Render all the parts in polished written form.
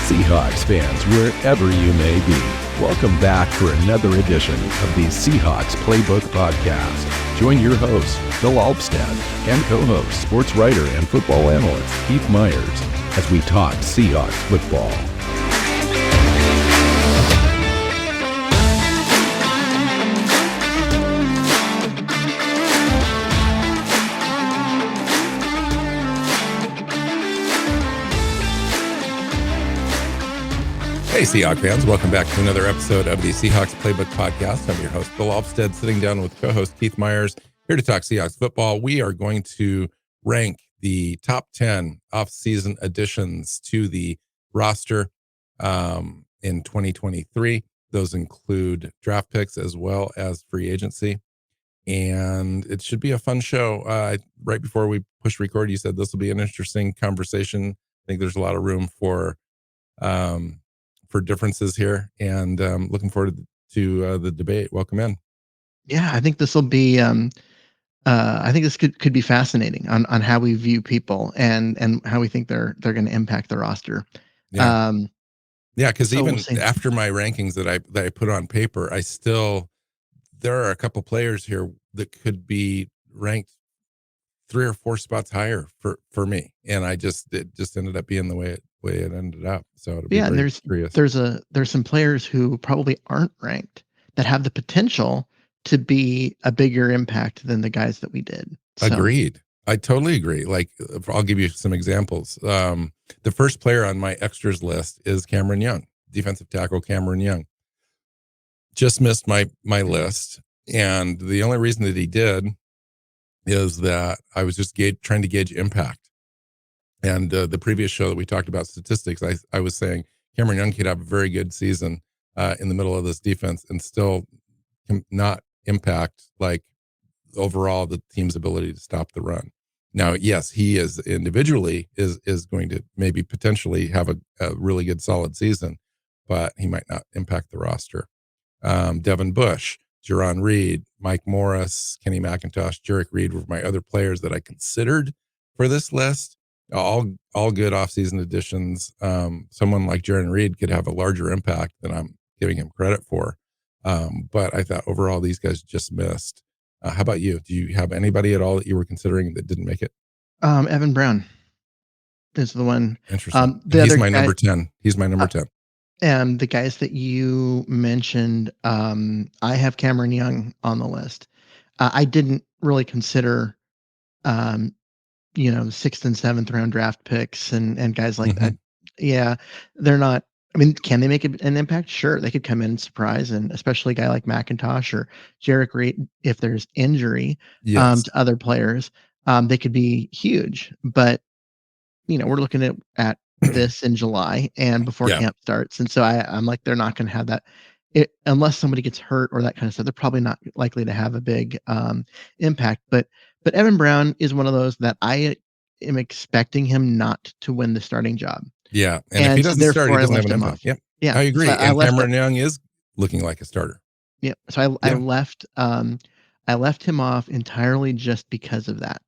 Seahawks fans, wherever you may be, welcome back for another edition of the Seahawks Playbook podcast. Join your host, Bill Alvstad, and co-host, sports writer and football analyst Keith Myers, as we talk Seahawks football. Hey, Seahawks fans, welcome back to another episode of the Seahawks Playbook podcast. I'm your host, Bill Alvstad, sitting down with co-host Keith Myers, here to talk Seahawks football. We are going to rank the top 10 off-season additions to the roster in 2023. Those include draft picks as well as free agency. And it should be a fun show. Right before we push record, you said this will be an interesting conversation. I think there's a lot of room for differences here, and looking forward to the debate. Welcome in. Yeah, I think this will be. I think this could be fascinating on how we view people and how we think they're going to impact the roster. Yeah, because so even we'll after my rankings that I put on paper, there are a couple players here that could be ranked 3 or 4 spots higher for me, and it just ended up being the way it ended up. So it'll be very curious. There's some players who probably aren't ranked that have the potential to be a bigger impact than the guys that we did. So. Agreed. I totally agree. Like, I'll give you some examples. The first player on my extras list is Cameron Young, defensive tackle Cameron Young. Just missed my list, and the only reason that he did is that I was just trying to gauge impact. And the previous show that we talked about statistics, I was saying Cameron Young could have a very good season in the middle of this defense and still not impact like overall the team's ability to stop the run. Now, yes, he is individually is going to maybe potentially have a really good solid season, but he might not impact the roster. Devin Bush, Jerron Reed, Mike Morris, Kenny McIntosh, Jarek Reed were my other players that I considered for this list. All good offseason additions. Someone like Jerron Reed could have a larger impact than I'm giving him credit for. But I thought overall these guys just missed. How about you? Do you have anybody at all that you were considering that didn't make it? Evan Brown is the one. Interesting. He's my number 10. He's my number 10. And the guys that you mentioned, I have Cameron Young on the list. I didn't really consider, 6th and 7th round draft picks and guys like that. Yeah, they're not. I mean, can they make an impact? Sure, they could come in and surprise, and especially a guy like McIntosh or Jarek Reed, if there's injury to other players, they could be huge. But we're looking at this in July and before camp starts, and so I'm like, they're not going to have that unless somebody gets hurt or that kind of stuff. They're probably not likely to have a big impact. But Evan Brown is one of those that I am expecting him not to win the starting job. Yeah, and if he doesn't start, he doesn't have an impact. Yep. Yeah, I agree. So and Cameron Young is looking like a starter. Yeah, so I left him off entirely just because of that.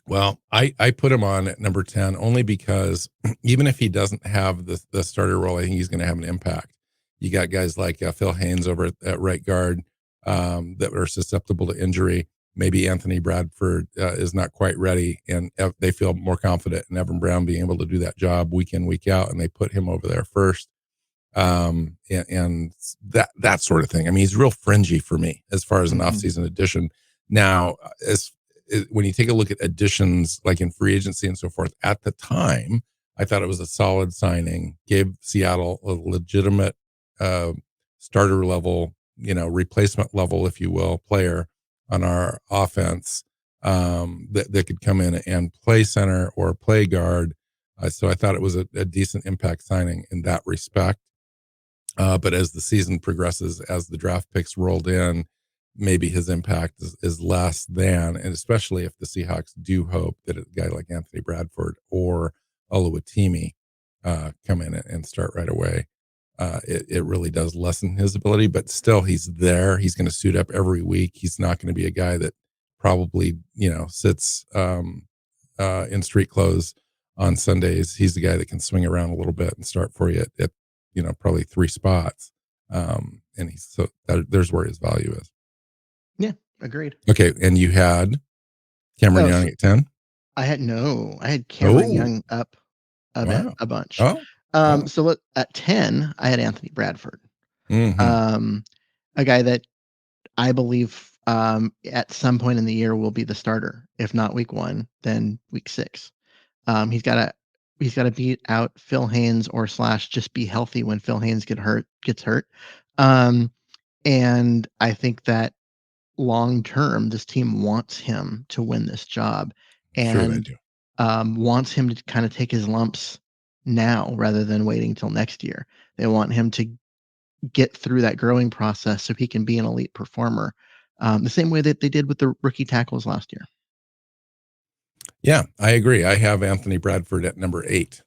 Well, I put him on at number 10 only because even if he doesn't have the starter role, I think he's going to have an impact. You got guys like Phil Haynes over at right guard that are susceptible to injury. Maybe Anthony Bradford is not quite ready, and they feel more confident in Evan Brown being able to do that job week in, week out, and they put him over there first. And that sort of thing. I mean, he's real fringy for me as far as an offseason addition. Now, when you take a look at additions like in free agency and so forth, at the time, I thought it was a solid signing, gave Seattle a legitimate starter level, replacement level, if you will, player on our offense that could come in and play center or play guard. So I thought it was a decent impact signing in that respect. But as the season progresses, as the draft picks rolled in, maybe his impact is less than, and especially if the Seahawks do hope that a guy like Anthony Bradford or Oluwatimi come in and start right away. It really does lessen his ability, but still he's there. He's going to suit up every week. He's not going to be a guy that probably, sits in street clothes on Sundays. He's the guy that can swing around a little bit and start for you at probably 3 spots. And there's where his value is. Yeah, agreed. Okay, and you had Cameron Oh, Young at 10? I had Cameron Oh, Young up a bit, wow. a bunch. Oh, oh. At 10, I had Anthony Bradford, Mhm. um, a guy that I believe at some point in the year will be the starter. If not week 1, then week 6. Um, he's got to he's got to beat out Phil Haynes or slash just be healthy when Phil Haynes gets hurt. Um, and I think that long term, this team wants him to win this job Sure they and do. wants him to kind of take his lumps now rather than waiting till next year. They want him to get through that growing process so he can be an elite performer, the same way that they did with the rookie tackles last year. Yeah, I agree. I have Anthony Bradford at number 8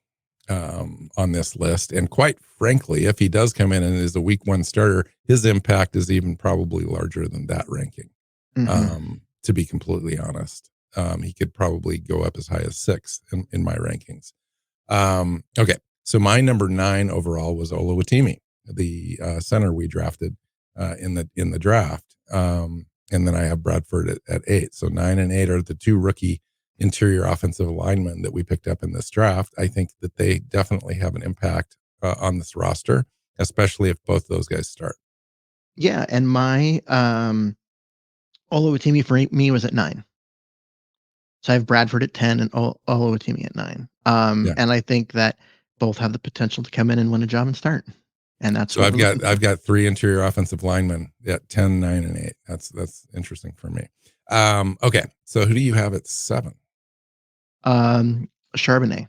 on this list. And quite frankly, if he does come in and is a week 1 starter, his impact is even probably larger than that ranking. Hmm. To be completely honest, he could probably go up as high as 6 in my rankings. Okay, so my number 9 overall was Oluwatimi, the center we drafted in the draft. And then I have Bradford at 8. So 9 and 8 are the 2 rookie interior offensive linemen that we picked up in this draft. I think that they definitely have an impact on this roster, especially if both those guys start. Yeah, and my Oluwatimi for me was at 9. So I have Bradford at 10 and Oluwatimi at 9. Yeah. And I think that both have the potential to come in and win a job and start. And that's So what I've we're looking got for. I've got 3 interior offensive linemen at 10, 9, and 8. That's interesting for me. Okay, so who do you have at 7? Charbonnet,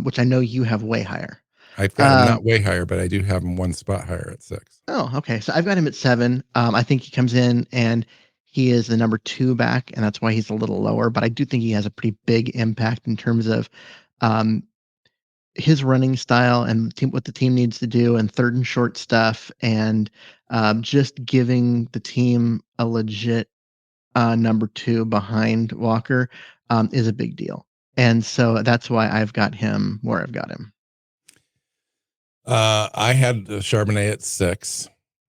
which I know you have way higher. I've got him Um, not way higher, but I do have him 1 spot higher at 6. oh, okay. So I've got him at 7. I think he comes in and he is the number 2 back, and that's why he's a little lower. But I do think he has a pretty big impact in terms of um, his running style and what the team needs to do, and third and short stuff, and just giving the team a legit number 2 behind Walker is a big deal. And so that's why I've got him where I've got him. I had Charbonnet at 6,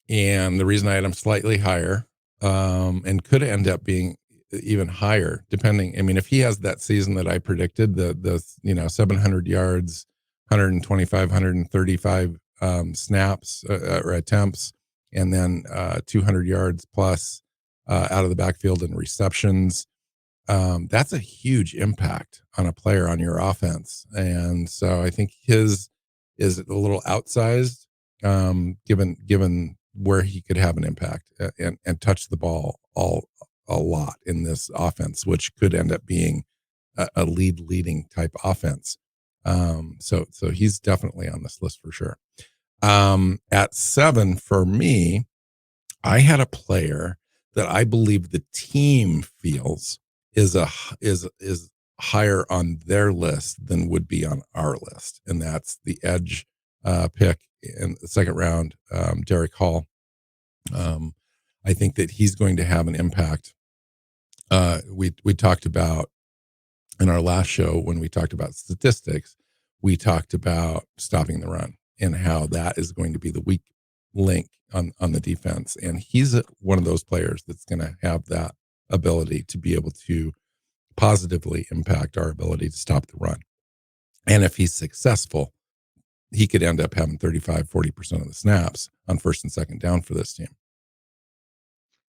and the reason I had him slightly higher, and could end up being even higher, depending. I mean, if he has that season that I predicted, the 700 yards, 125, 135 snaps or attempts, and then 200 yards plus out of the backfield and receptions. That's a huge impact on a player on your offense. And so I think his is a little outsized, given where he could have an impact and touch the ball a lot in this offense, which could end up being a leading type offense. So he's definitely on this list for sure. At 7 for me, I had a player that I believe the team feels is a is higher on their list than would be on our list, and that's the edge pick in the second round, Derek Hall. Um, I think that he's going to have an impact. We talked about in our last show when we talked about statistics, we talked about stopping the run and how that is going to be the weak link on the defense. And he's one of those players that's going to have that ability to be able to positively impact our ability to stop the run. And if he's successful, he could end up having 35-40% of the snaps on first and second down for this team.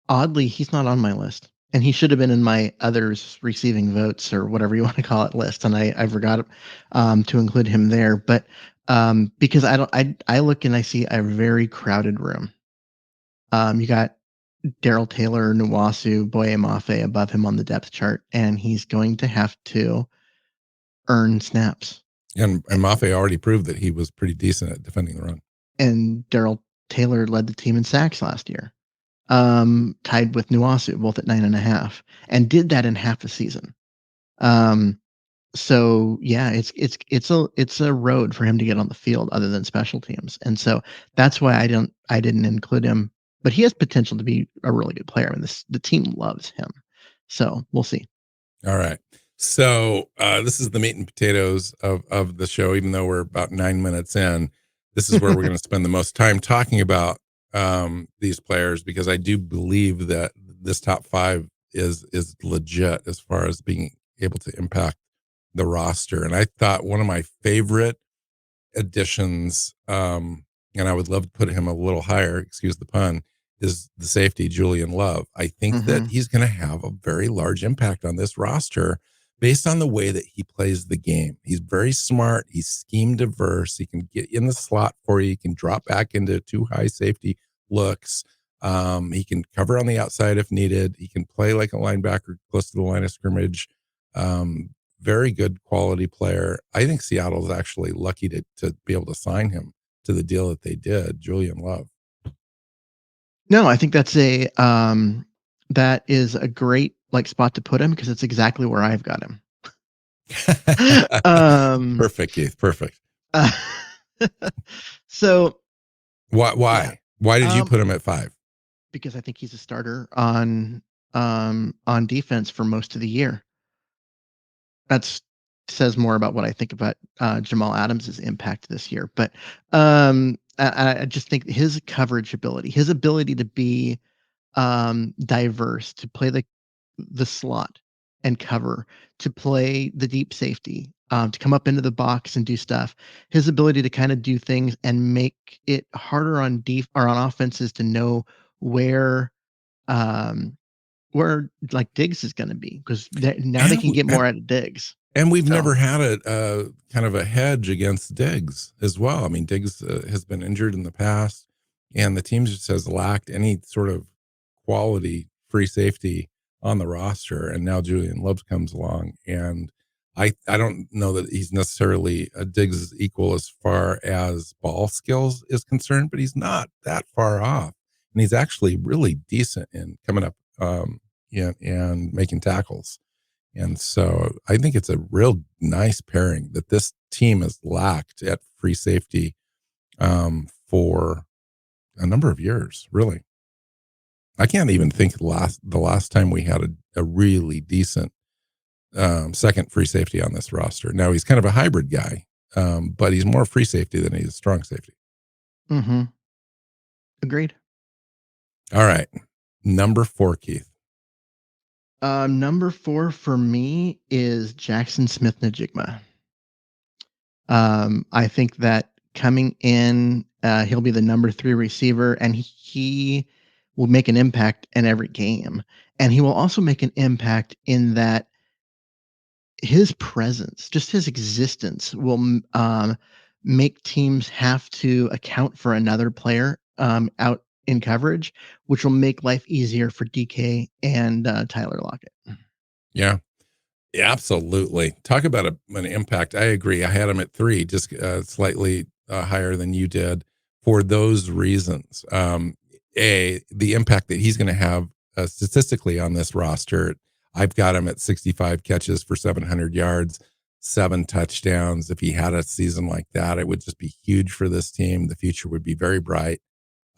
Oddly, he's not on my list, and he should have been in my others receiving votes or whatever you want to call it list, and I forgot to include him there. But because I look and I see a very crowded room. You got Daryl Taylor, Nuwasu, Boye Mafe above him on the depth chart, and he's going to have to earn snaps. And Mafe already proved that he was pretty decent at defending the run. And Daryl Taylor led the team in sacks last year, tied with Nuwasu, both at 9.5, and did that in half a season. Um, so yeah, it's a road for him to get on the field other than special teams, and so that's why I didn't include him. But he has potential to be a really good player, and the team loves him. So we'll see. All right. So this is the meat and potatoes of the show. Even though we're about 9 minutes in, this is where we're going to spend the most time talking about these players, because I do believe that this top five is legit as far as being able to impact the roster. And I thought one of my favorite additions, and I would love to put him a little higher, excuse the pun, is the safety, Julian Love. I think that Hmm. he's going to have a very large impact on this roster based on the way that he plays the game. He's very smart. He's scheme diverse. He can get in the slot for you. He can drop back into two high safety looks. He can cover on the outside if needed. He can play like a linebacker close to the line of scrimmage. Um, Very good quality player. I think Seattle's actually lucky to be able to sign him to the deal that they did, Julian Love. No, I think that is a great like spot to put him because it's exactly where I've got him. um, Perfect, Keith. Perfect. uh, so Why? yeah, Why did you um, put him at 5? because I think he's a starter on defense for most of the year. That's says more about what I think about Jamal Adams' impact this year. But I just think his coverage ability, his ability to be diverse, to play the slot and cover, to play the deep safety, to come up into the box and do stuff. His ability to kind of do things and make it harder on or on offenses to know where um, where like Diggs is going to be because now they And can get more out of Diggs. And we've So. never had a kind of a hedge against Diggs as well. I mean, Diggs has been injured in the past, and the team just has lacked any sort of quality free safety on the roster. And now Julian Love comes along, and I don't know that he's necessarily a Diggs' equal as far as ball skills is concerned, but he's not that far off, and he's actually really decent in coming up and making tackles. And so I think it's a real nice pairing that this team has lacked at free safety for a number of years, really. I can't even think of the last time we had a really decent second free safety on this roster. Now he's kind of a hybrid guy, but he's more free safety than he's strong safety. Hmm. Agreed. All right. Number 4, Keith. Number 4 for me is Jackson Smith-Njigba. I think that coming in, he'll be the number 3 receiver, and he will make an impact in every game. And he will also make an impact in that his presence, just his existence, will make teams have to account for another player out in coverage, which will make life easier for DK and Tyler Lockett. Yeah. Yeah, absolutely. Talk about an impact. I agree. I had him at 3, just slightly higher than you did for those reasons. The impact that he's going to have statistically on this roster. I've got him at 65 catches for 700 yards, 7 touchdowns. If he had a season like that, it would just be huge for this team. The future would be very bright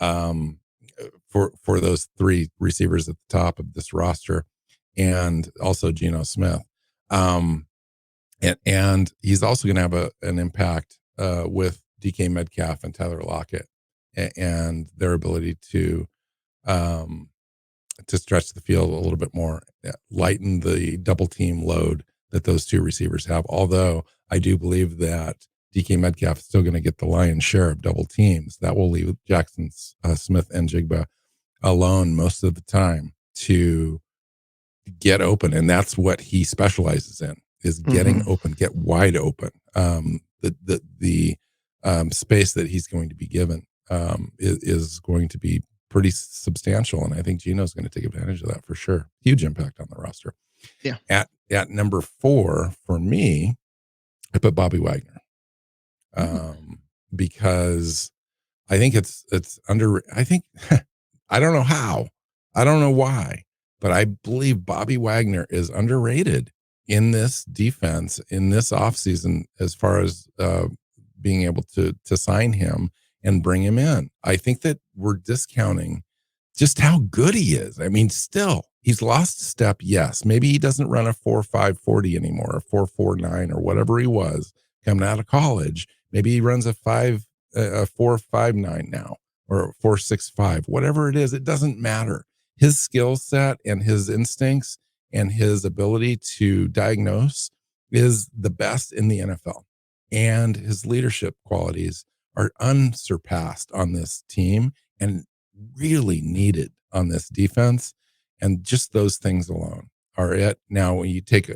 um, for those 3 receivers at the top of this roster, and also Geno Smith. Um, and he's also going to have an impact with DK Metcalf and Tyler Lockett, and their ability um, to stretch the field a little bit more, lighten the double team load that those 2 receivers have. Although I do believe that DK Metcalf is still going to get the lion's share of double teams. That will leave Jackson Smith and Jigba alone most of the time to get open, and that's what he specializes in, is getting Hmm. open, get wide open. The space that he's going to be given is going to be pretty substantial, and I think Geno's going to take advantage of that for sure. Huge impact on the roster. Yeah. At number 4 for me, I put Bobby Wagner, Mm. because I think it's under. I think I don't know how, I don't know why, but I believe Bobby Wagner is underrated in this defense in this offseason as far as being able to sign him and bring him in. I think that we're discounting just how good he is. I mean, still He's lost step, yes. Maybe he doesn't run a 4.5 40 anymore, a 4.49 or whatever he was coming out of college. Maybe he runs a 4.59 now, or 4.65, whatever it is. It doesn't matter. His skill set and his instincts and his ability to diagnose is the best in the NFL. And his leadership qualities are unsurpassed on this team and really needed on this defense. And just those things alone are it. Now, when you take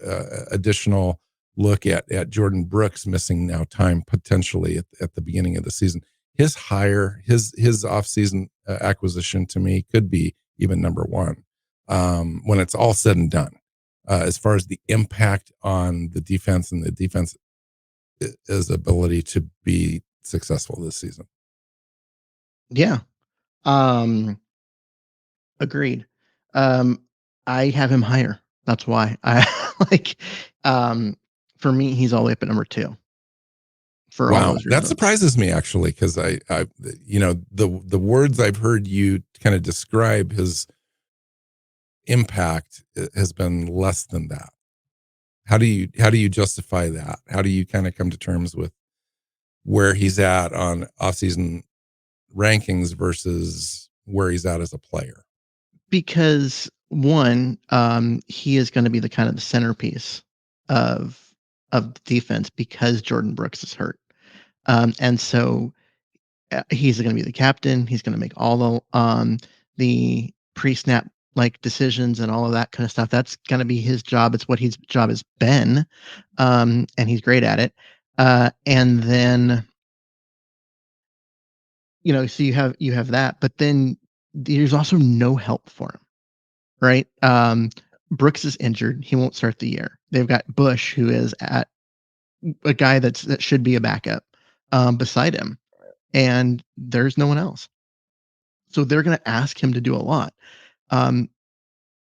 additional look at Jordan Brooks missing now time potentially at the beginning of the season, his offseason acquisition to me could be even number one when it's all said and done. As far as the impact on the defense and the defense is ability to be successful this season. Yeah. Um, Agreed. Um, I have him higher. That's why I like. Um, for me, he's all the way up at number 2 for all Wow, those that reasons. surprises me actually, because the words I've heard you kind of describe his impact has been less than that. How do you justify that? How do you kind of come to terms with where he's at on offseason rankings versus where he's at as a player? Because one, he is going to be the kind of the centerpiece of the defense because Jordan Brooks is hurt, and so he's going to be the captain. He's going to make all the pre-snap like decisions and all of that kind of stuff. That's going to be his job. It's what his job has been, and he's great at it. And then so you have that, but then there's also no help for him, right? Brooks is injured; he won't start the year. They've got Bush, who is at a guy that should be a backup beside him, and there's no one else. So they're going to ask him to do a lot. Um,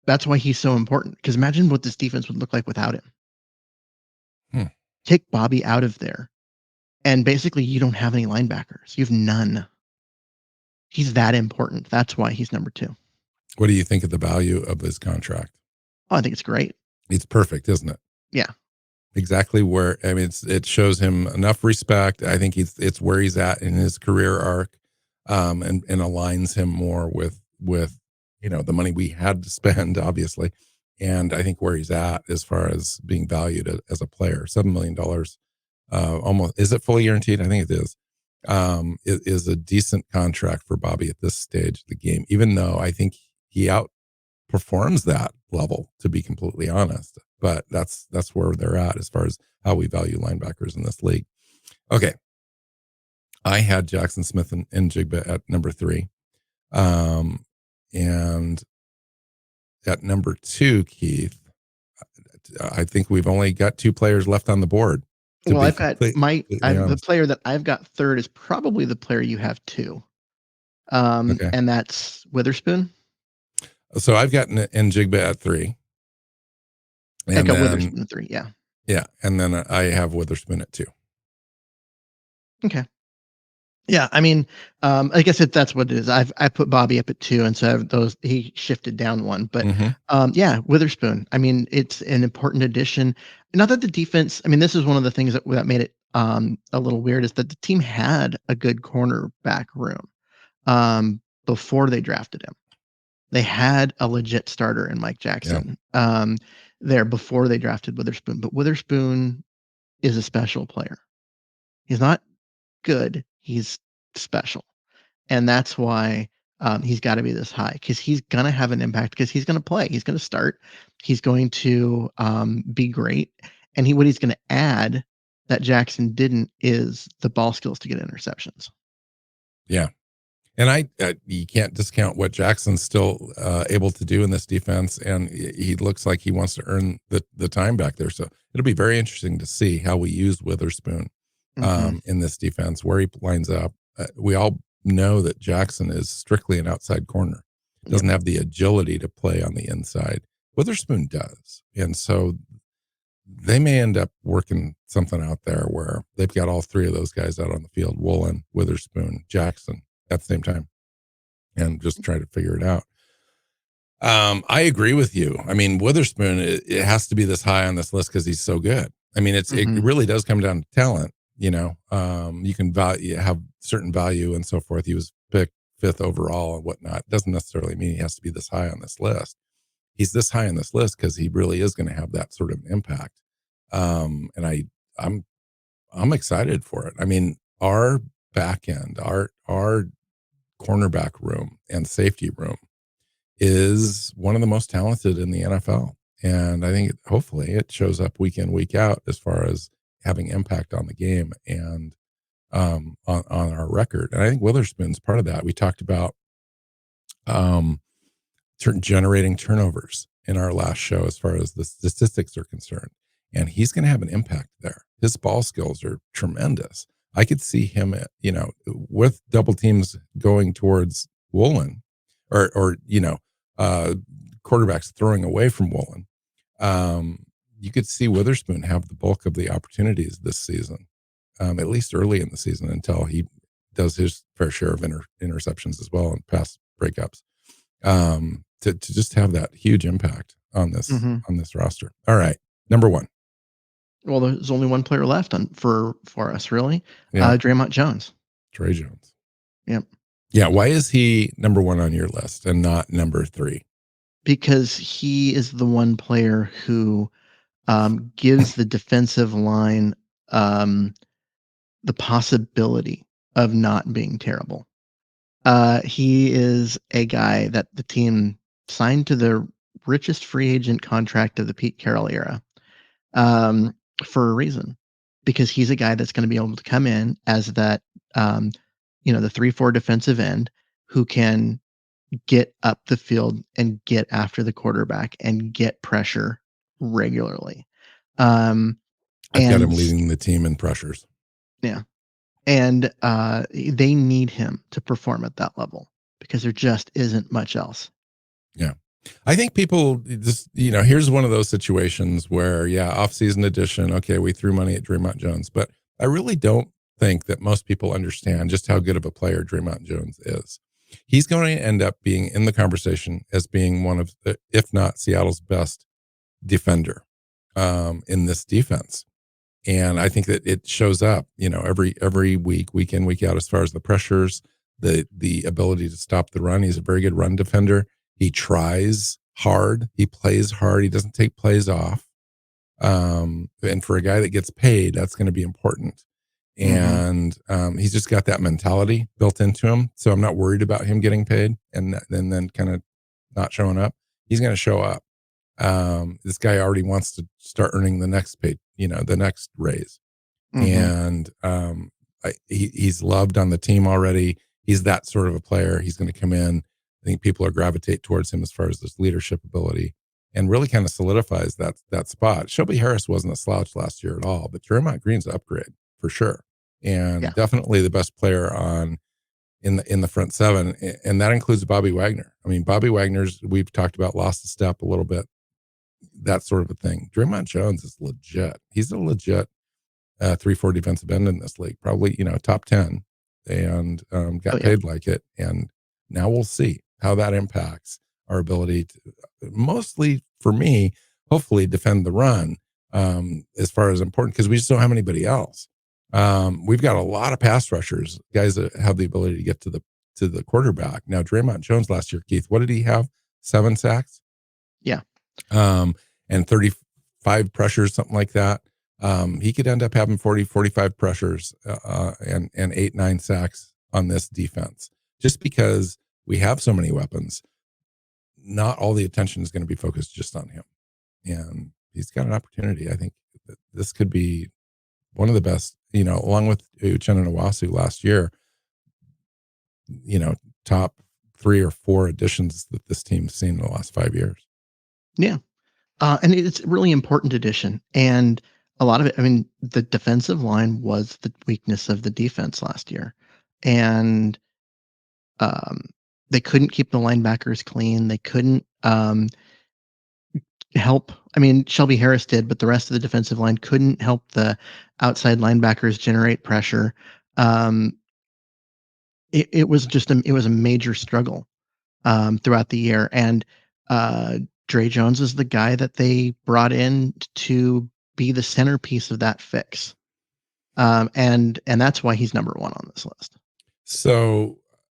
that's why he's so important. Because imagine what this defense would look like without him. Hmm. Take Bobby out of there, and basically you don't have any linebackers. You have none. He's that important. That's why he's number 2. What do you think of the value of his contract? Oh, I think it's great. It's perfect, isn't it? Yeah. Exactly where, I mean, it shows him enough respect. I think it's where he's at in his career arc, and aligns him more with the money we had to spend, obviously, and I think where he's at as far as being valued as a player, $7 million, almost, is it fully guaranteed? I think it is. It is a decent contract for Bobby at this stage of the game, even though I think he performs that level, to be completely honest. But that's where they're at as far as how we value linebackers in this league. Okay, I had Jackson Smith and Jigba at number 3, and at number 2, Keith, I think we've only got 2 players left on the board. To Well, be I've got completely the honest. player that I've got third is probably the player you have 2, Okay, and that's Witherspoon. so I've got Njigba at 3, I and got then Witherspoon at 3. Yeah. yeah, and then I have Witherspoon at 2. Okay. Yeah, I mean, I guess that's what it is. I put Bobby up at 2, and so those he shifted down 1. But Mm-hmm. yeah, Witherspoon. I mean, it's an important addition. Not that the defense. I mean, this is one of the things that made it a little weird is that the team had a good cornerback room before they drafted him. They had a legit starter in Mike Yeah, Jackson there before they drafted Witherspoon. But Witherspoon is a special player. He's not good. He's special. And that's why he's got to be this high because he's going to have an impact because he's going to play. He's going to start. He's going to be great. And what he's going to add that Jackson didn't is the ball skills to get interceptions. yeah. And you can't discount what Jackson's still able to do in this defense, and he looks like he wants to earn the time back there. So it'll be very interesting to see how we use Witherspoon Hmm. in this defense, where he lines up. We all know that Jackson is strictly an outside corner, Yep. doesn't have the agility to play on the inside. Witherspoon does, and so they may end up working something out there where they've got all 3 of those guys out on the field: Woolen, Witherspoon, Jackson, at the same time, and just try to figure it out. I agree with you. I mean, Witherspoon, it has to be this high on this list because he's so good. I mean, it Mhm. really does come down to talent. You know, you can have certain value and so forth. He was picked fifth overall and whatnot. Doesn't necessarily mean he has to be this high on this list. He's this high on this list because he really is going to have that sort of impact. And I'm I'm excited for it. I mean, our back end, our cornerback room and safety room is one of the most talented in the NFL. And I think hopefully it shows up week in, week out as far as having impact on the game and on our record. And I think Witherspoon's part of that. We talked about um, generating turnovers in our last show as far as the statistics are concerned. And he's going to have an impact there. His ball skills are tremendous. I could see him, with double teams going towards Woolen or uh, quarterbacks throwing away from Woolen. Um, you could see Witherspoon have the bulk of the opportunities this season, at least early in the season until he does his fair share of interceptions as well and pass breakups to just have that huge impact Mhm. on this roster. All right, number one, Well, there's only one player left on for us, really. yeah, Draymond Jones. Trey Jones. Yep. Yeah, why is he number one on your list and not number three? Because he is the one player who, gives the defensive line, um, the possibility of not being terrible. He is a guy that the team signed to the richest free agent contract of the Pete Carroll era, um, for a reason, because he's a guy that's going to be able to come in as that, um, the 3-4 defensive end who can get up the field and get after the quarterback and get pressure regularly. Um, I've got him and leading the team in pressures. yeah, and they need him to perform at that level because there just isn't much else. Yeah. I think people just, here's one of those situations where, yeah, off-season edition, okay, we threw money at Draymond Jones, but I really don't think that most people understand just how good of a player Draymond Jones is. He's going to end up being in the conversation as being one of the, if not Seattle's best defender in this defense. And I think that it shows up, every week, week in, week out, as far as the pressures, the ability to stop the run. He's a very good run defender. He tries hard. He plays hard. He doesn't take plays off. And for a guy that gets paid, that's going to be important. Hmm. And he's just got that mentality built into him. So I'm not worried about him getting paid and then kind of not showing up. He's going to show up. This guy already wants to start earning the next pay, the next raise. Hmm. And he's loved on the team already. He's that sort of a player. He's going to come in. I think people are gravitate towards him as far as this leadership ability, and really kind of solidifies that spot. Shelby Harris wasn't a slouch last year at all, but Jeremiah Green's an upgrade for sure, and Yeah. definitely the best player on in the front seven, and that includes Bobby Wagner. I mean, Bobby Wagner's we've talked about lost a step a little bit, that sort of a thing. Draymond Jones is legit. He's a legit 3-4 defensive end in this league, probably, top 10, and Oh got yeah. paid like it. And now we'll see how that impacts our ability to, mostly for me, hopefully defend the run as far as important, because we just don't have anybody else. We've got a lot of pass rushers, guys that have the ability to get to the quarterback. Now, Draymond Jones last year, Keith, what did he have? 7 sacks? Yeah. um, and 35 pressures, something like that. He could end up having 40, 45 pressures and 8, 9 sacks on this defense just because we have so many weapons. Not all the attention is going to be focused just on him. And he's got an opportunity. I think that this could be one of the best, along with Uchenna Nwasu last year, you know, top 3 or 4 additions that this team's seen in the last 5 years. Yeah. And it's a really important addition. And a lot of it, I mean, the defensive line was the weakness of the defense last year. And um, they couldn't keep the linebackers clean. They couldn't help. I mean, Shelby Harris did, but the rest of the defensive line couldn't help the outside linebackers generate pressure. Um, it was just it was a major struggle throughout the year. And Uh, Dre Jones is the guy that they brought in to be the centerpiece of that fix. And that's why he's number one on this list. So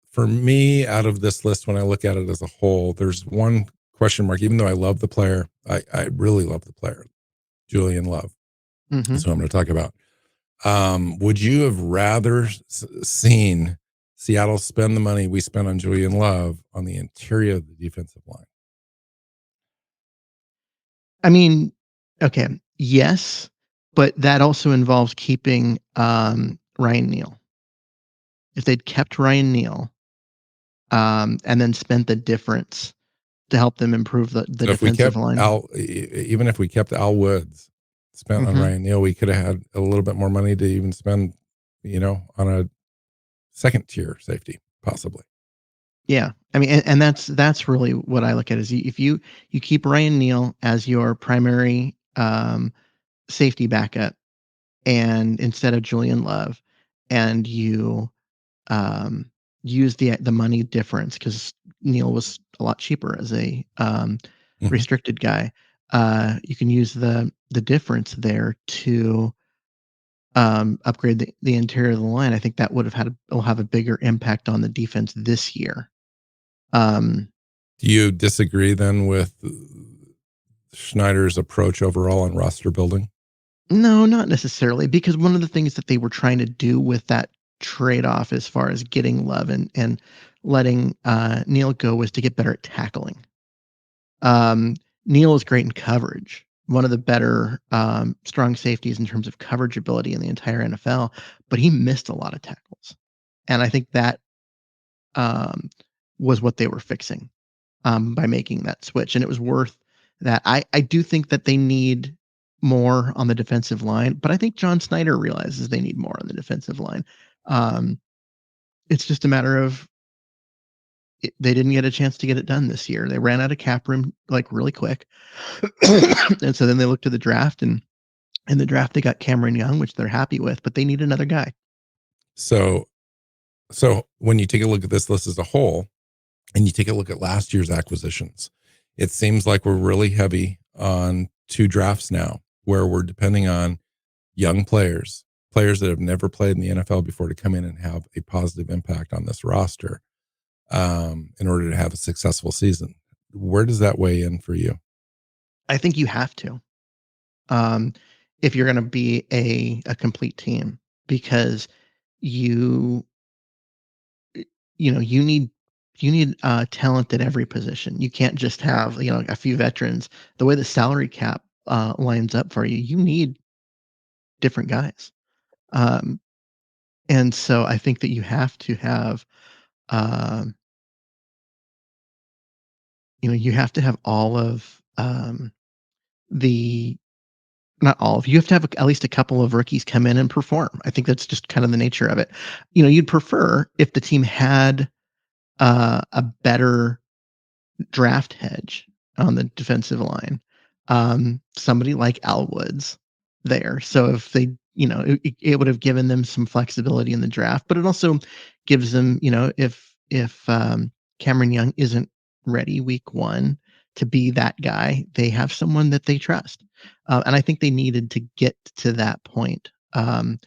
for me, out of this list, when I look at it as a whole, there's one question mark. Even though I love the player, I really love the player, Julian Love. Mm-hmm. That's what I'm going to talk about. Would you have rather seen Seattle spend the money we spent on Julian Love on the interior of the defensive line? I mean, okay, yes, but that also involves keeping Ryan Neal. If they'd kept Ryan Neal and then spent the difference to help them improve the So if we defensive kept line. Al, even if we kept Al Woods spent on Mm-hmm. Ryan Neal, we could have had a little bit more money to even spend, on a second tier safety, possibly. Yeah, I mean, and that's really what I look at is if you keep Ryan Neal as your primary safety backup, and instead of Julian Love, and you um, use the money difference because Neal was a lot cheaper as a Mhm. restricted guy. You can use the difference there to upgrade the interior of the line. I think that will have a bigger impact on the defense this year. Um, Do you disagree then with Schneider's approach overall on roster building? no, not necessarily, because one of the things that they were trying to do with that trade off as far as getting Love and letting Neal go was to get better at tackling. Um, Neal is great in coverage, one of the better strong safeties in terms of coverage ability in the entire NFL, but he missed a lot of tackles. And I think that um, was what they were fixing by making that switch. And it was worth that. I do think that they need more on the defensive line, but I think John Snyder realizes they need more on the defensive line. Um, it's just a matter of they didn't get a chance to get it done this year. They ran out of cap room like really quick. And so then they looked to the draft, and in the draft they got Cameron Young, which they're happy with, but they need another guy. So, so when you take a look at this list as a whole, and you take a look at last year's acquisitions, it seems like we're really heavy on two drafts now, where we're depending on young players that have never played in the NFL before to come in and have a positive impact on this roster in order to have a successful season. Where does that weigh in for you? I think you have to, um, if you're going to be a complete team, because you you need talent at every position. You can't just have a few veterans. The way the salary cap lines up for you, you need different guys. Um, and so I think that you have to have um, you have to have all of the not all of you have to have at least a couple of rookies come in and perform. I think that's just kind of the nature of it. You'd prefer if the team had a better draft hedge on the defensive line. Somebody like Al Woods there. So if they, it would have given them some flexibility in the draft, but it also gives them, if Cameron Young isn't ready week one to be that guy, they have someone that they trust. And I think they needed to get to that point. And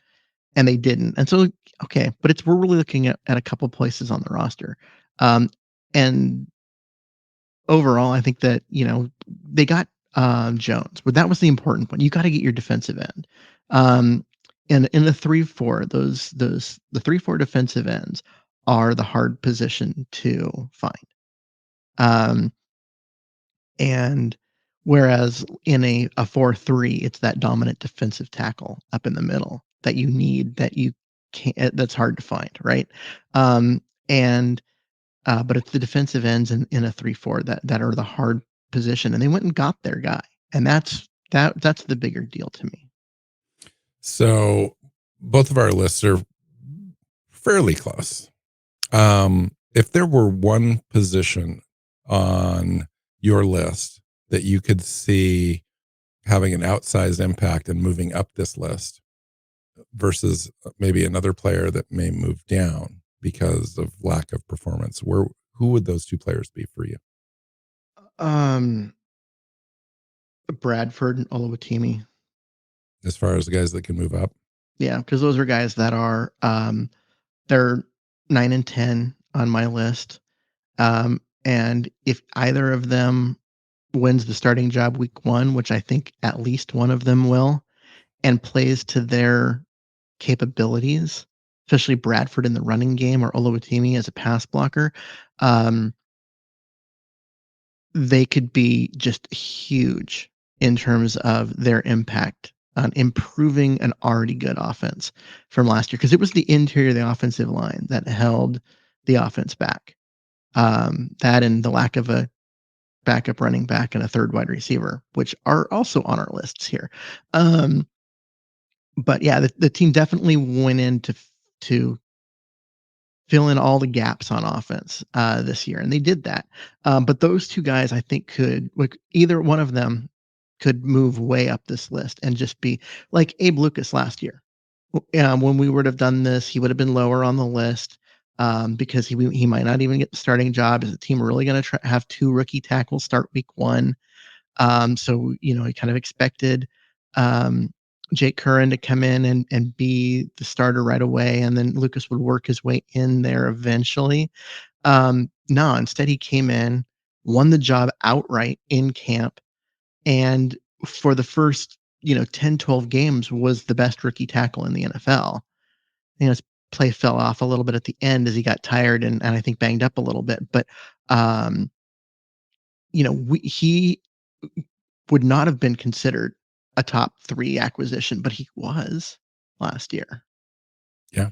they didn't. And so, okay, but we're really looking at a couple places on the roster. Um, and overall, I think that they got Jones, but that was the important one. You got to get your defensive end. And in the 3-4, those the 3-4 defensive ends are the hard position to find. Um, and whereas in a 4-3, it's that dominant defensive tackle up in the middle that you need that you can't that's hard to find, right? And but it's the defensive ends in a 3-4 that are the hard position, and they went and got their guy, and that's the bigger deal to me. So both of our lists are fairly close. If there were one position on your list that you could see having an outsized impact and moving up this list versus maybe another player that may move down because of lack of performance, who would those two players be for you? Um, Bradford and Olowatimi. as far as the guys that can move up? Yeah, because those are guys that are they're 9 and 10 on my list. And if either of them wins the starting job week 1, which I think at least one of them will, and plays to their capabilities, especially Bradford in the running game or Olowatimi as a pass blocker, um, they could be just huge in terms of their impact on improving an already good offense from last year. Because it was the interior of the offensive line that held the offense back. That and the lack of a backup running back and a third wide receiver, which are also on our lists here. Um, but yeah, the team definitely went in to fill in all the gaps on offense this year, and they did that. But those two guys, I think, could like either one of them could move way up this list and just be like Abe Lucas last year. When we would have done this, he would have been lower on the list because he might not even get the starting job. Is the team really going to have 2 rookie tackles start week 1? So he kind of expected um, Jake Curran to come in and be the starter right away, and then Lucas would work his way in there eventually. No, instead he came in, won the job outright in camp, and for the first 10, 12 games was the best rookie tackle in the NFL. His play fell off a little bit at the end as he got tired and I think banged up a little bit, but um, he would not have been considered a top 3 acquisition, but he was last year. Yeah.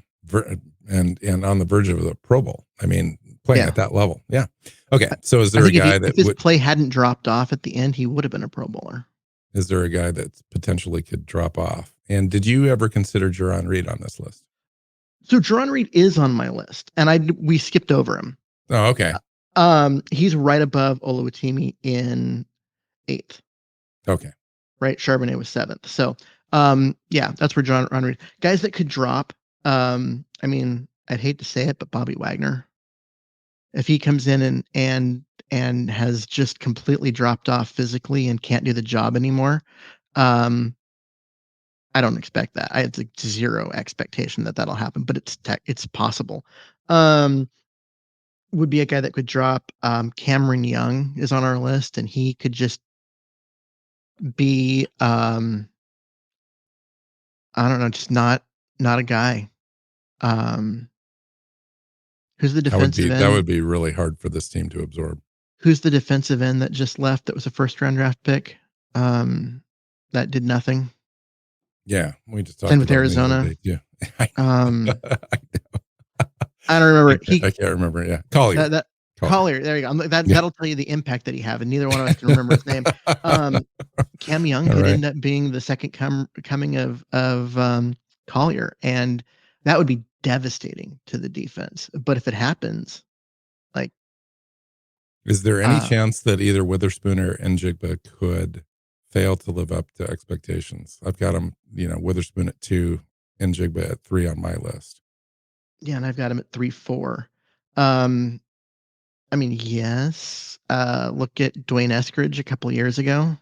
And on the verge of the Pro Bowl. I mean, playing Yeah. at that level. Yeah. Okay. So is I there a think guy if that his play hadn't dropped off at the end, he would have been a Pro Bowler. is there a guy that potentially could drop off? And did you ever consider Jerron Reed on this list? So Jerron Reed is on my list, and we skipped over him. Oh, okay. He's right above Oluwatimi in 8th. Okay. Right, Charbonnet was 7th. So, yeah, that's where Jerron Reed. Guys that could drop. I mean, I'd hate to say it, but Bobby Wagner, if he comes in and has just completely dropped off physically and can't do the job anymore, um, I don't expect that. I have like 0 expectation that that'll happen, but it's possible. Would be a guy that could drop. Cameron Young is on our list, and he could just be I don't know, just not a guy. Um, who's the defensive That end? would be really hard for this team to absorb. Who's the defensive end that just left? That was a first round draft pick. That did nothing. Yeah, we just Playing talked with about him the other Arizona. day too. Um, I don't remember. I can't remember. Yeah, Collier. That Collier. Collier. There you go. Yeah. That'll tell you the impact that he had, and neither one of us can remember his name. Cam Young All could right. end up being the second coming of Collier, and that would be devastating to the defense. But if it happens, like, Is there any chance that either Witherspoon or Njigba could fail to live up to expectations? I've got them, Witherspoon at 2, Njigba at 3 on my list. yeah, and I've got him at 3-4. Um, I mean, yes. Look at Dwayne Eskridge a couple years ago.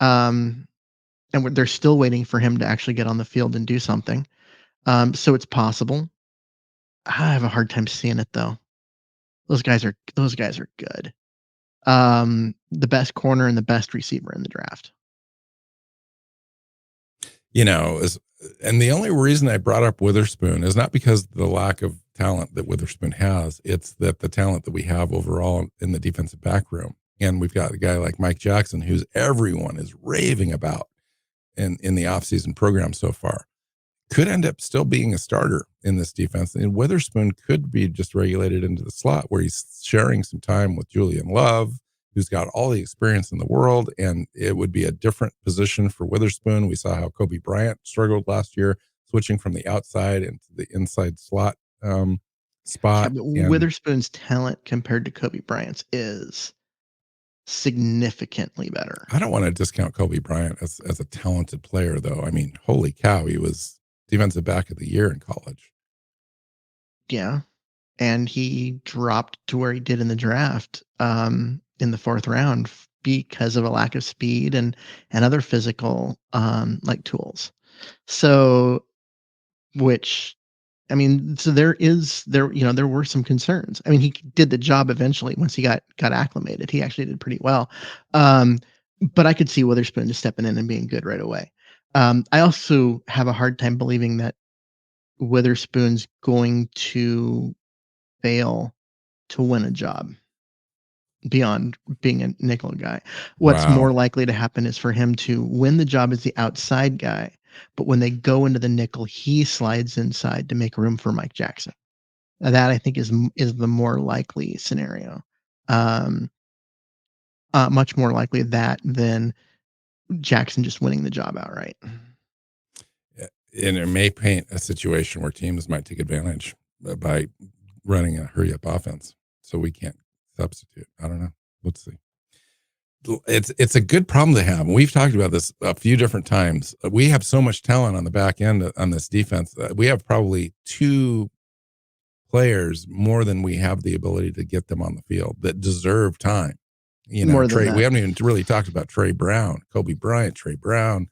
And they're still waiting for him to actually get on the field and do something. So it's possible. I have a hard time seeing it though. Those guys are good. The best corner and the best receiver in the draft. And the only reason I brought up Witherspoon is not because of the lack of talent that Witherspoon has. It's that the talent that we have overall in the defensive back room. And we've got a guy like Mike Jackson, who's everyone is raving about in the offseason program so far, could end up still being a starter in this defense. And Witherspoon could be just regulated into the slot where he's sharing some time with Julian Love, who's got all the experience in the world. And it would be a different position for Witherspoon. We saw how Kobe Bryant struggled last year, switching from the outside into the inside slot Yeah, spot. but And Witherspoon's talent compared to Kobe Bryant's is significantly better. I don't want to discount Kobe Bryant as a talented player, though. I mean, holy cow, he was defensive back of the year in college. Yeah. And he dropped to where he did in the draft. in the 4th round because of a lack of speed and other physical like tools. So which I mean, so there were some concerns. I mean, he did the job eventually once he got acclimated. He actually did pretty well. Um, but I could see Witherspoon just stepping in and being good right away. I also have a hard time believing that Witherspoon's going to fail to win a job beyond being a nickel guy. What's Wow. more likely to happen is for him to win the job as the outside guy, but when they go into the nickel, he slides inside to make room for Mike Jackson. That I think is the more likely scenario. Um, much more likely that than Jackson just winning the job outright. And it may paint a situation where teams might take advantage by running a hurry up offense. So we can't substitute. I don't know. Let's see. It's a good problem to have. We've talked about this a few different times. We have so much talent on the back end on this defense. We have probably two players more than we have the ability to get them on the field that deserve time. You know, More than Trey, we that. haven't even really talked about Trey Brown, Kobe Bryant, Trey Brown,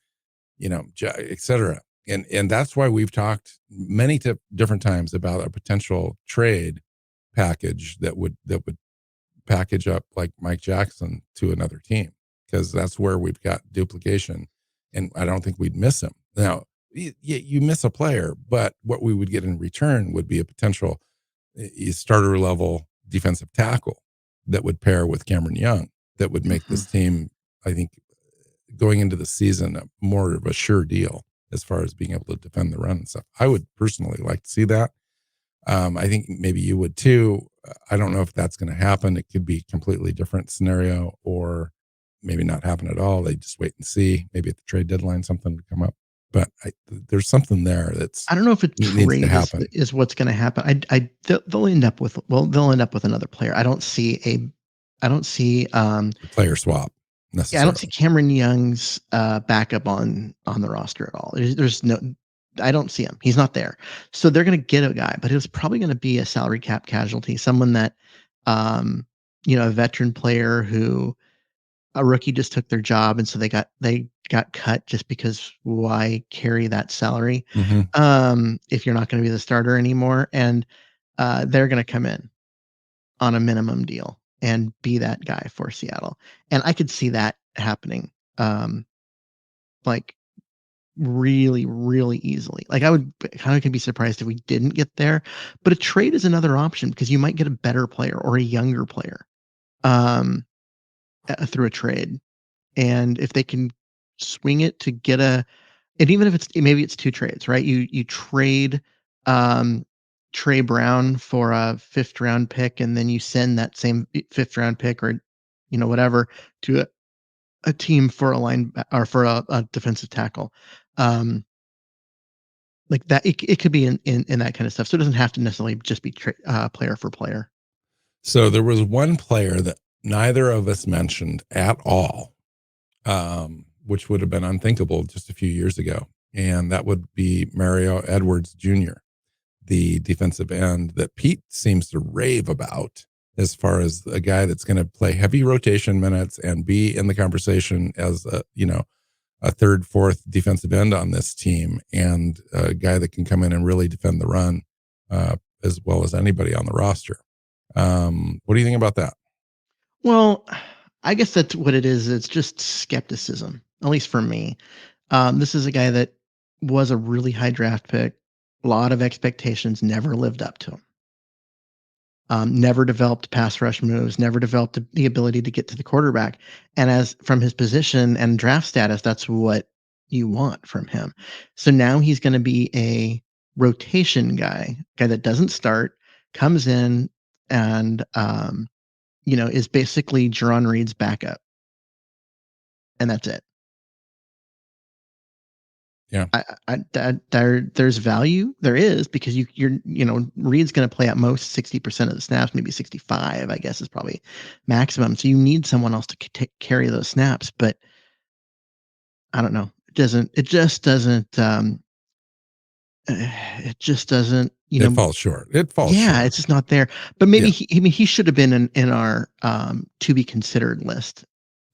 you know, et cetera. And that's why we've talked many different times about a potential trade package that would package up like Mike Jackson to another team, because that's where we've got duplication, and I don't think we'd miss him. Now, you miss a player, but what we would get in return would be a potential starter level defensive tackle that would pair with Cameron Young, that would make Mhm. this team, I think, going into the season, more of a sure deal as far as being able to defend the run and stuff. I would personally like to see that. I think maybe you would too. I don't know if that's going to happen. It could be a completely different scenario, or maybe not happen at all. They just wait and see. Maybe at the trade deadline, something would come up. But there's something there that's I don't know if a needs to trade happen. is what's going to happen. They'll end up with they'll end up with another player. I don't see A player swap yeah, I don't see necessarily. Cameron Young's backup on the roster at all. There's no I don't see him. He's not there. So they're going to get a guy, but it was probably going to be a salary cap casualty, someone that um a veteran player who a rookie just took their job and so they got cut just because why carry that salary Hmm. if you're not going to be the starter anymore, and they're going to come in on a minimum deal and be that guy for Seattle. And I could see that happening um like really really easily. Like I would kind of could be surprised if we didn't get there, but a trade is another option because you might get a better player or a younger player um through a trade. And if they can swing it to get a and even if it's maybe it's 2 trades, right? You trade um Trey Brown for a 5th round pick, and then you send that same 5th round pick or whatever to a team for a line or for a defensive tackle. Um like that it could be in that kind of stuff. So it doesn't have to necessarily just be player for player. So there was one player that neither of us mentioned at all, which would have been unthinkable just a few years ago. And that would be Mario Edwards Jr., the defensive end that Pete seems to rave about, as far as a guy that's going to play heavy rotation minutes and be in the conversation as a third, fourth defensive end on this team, and a guy that can come in and really defend the run as well as anybody on the roster. What do you think about that? Well, I guess that's what it is. It's just skepticism, at least for me. This is a guy that was a really high draft pick. A lot of expectations, never lived up to him. Never developed pass rush moves, never developed the ability to get to the quarterback. And as from his position and draft status, that's what you want from him. So now he's going to be a rotation guy that doesn't start, comes in and is basically Jerron Reed's backup, and that's it. Yeah. There's value. There is because Reed's going to play at most 60% of the snaps, maybe 65, I guess is probably maximum. So you need someone else to carry those snaps. But I don't know. It just doesn't. it just doesn't, It falls short. It falls yeah, short. it's just not there. But maybe Yeah. he should have been in our to be considered list,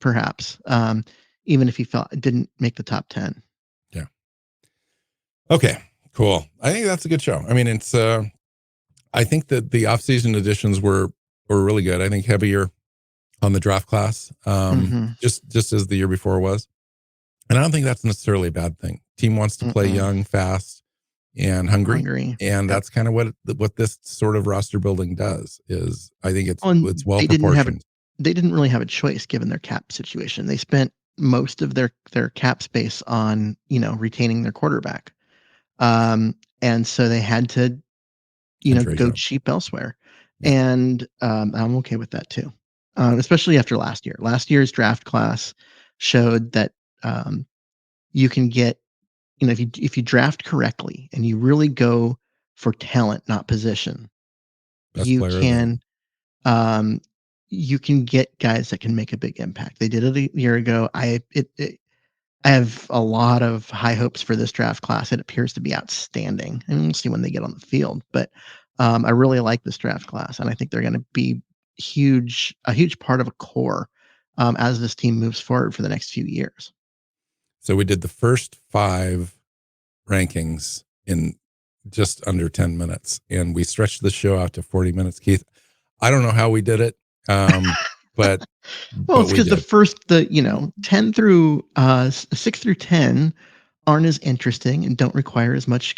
perhaps. Even if he felt didn't make the top 10. Yeah. Okay. Cool. I think that's a good show. I mean, it's I think that the off-season additions were really good. I think heavier on the draft class, Hmm. just as the year before was. And I don't think that's necessarily a bad thing. Team wants to play Mm-mm. young, fast, and hungry, Hungry. and Yep. that's kind of what this sort of roster building does. Is I think Oh, and it's well proportioned. they didn't really have a choice given their cap situation. They spent most of their cap space on, retaining their quarterback. And so they had to, And go Trajan. cheap elsewhere. Yeah, And I'm okay with that too. Especially after last year. Last year's draft class showed that um, you can get, if you draft correctly and you really go for talent, not position, best you player available. can um, you can get guys that can make a big impact. They did it a year ago. I have a lot of high hopes for this draft class. It appears to be outstanding, and we'll see when they get on the field. But I really like this draft class, and I think they're going to be a huge part of a core as this team moves forward for the next few years. So we did the first 5 rankings in just under 10 minutes, and we stretched the show out to 40 minutes. Keith, I don't know how we did it, but Well, it's we because did. 10 through 6 through 10 aren't as interesting and don't require as much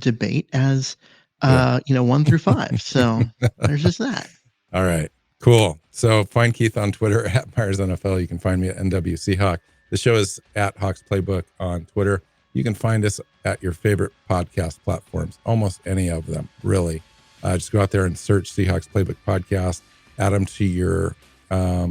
debate as Good. 1 through 5. So there's just that. All right. Cool. So find Keith on Twitter at Myers NFL. You can find me at NW Seahawk. The show is at Hawks Playbook on Twitter. You can find us at your favorite podcast platforms, almost any of them, really. Just go out there and search Seahawks Playbook podcast, add them to your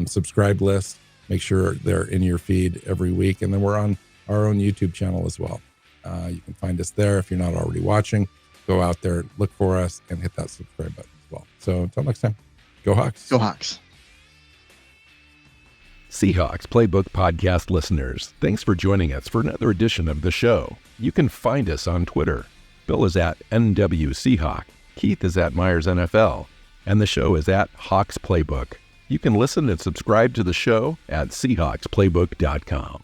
subscribe list. Make sure they're in your feed every week. And then we're on our own YouTube channel as well. You can find us there. If you're not already watching, go out there, look for us, and hit that subscribe button as well. So until next time, go Hawks. Go Hawks. Seahawks Playbook podcast listeners, thanks for joining us for another edition of the show. You can find us on Twitter. Bill is at NW Seahawk, Keith is at Myers NFL, and the show is at Hawks Playbook. You can listen and subscribe to the show at SeahawksPlaybook.com.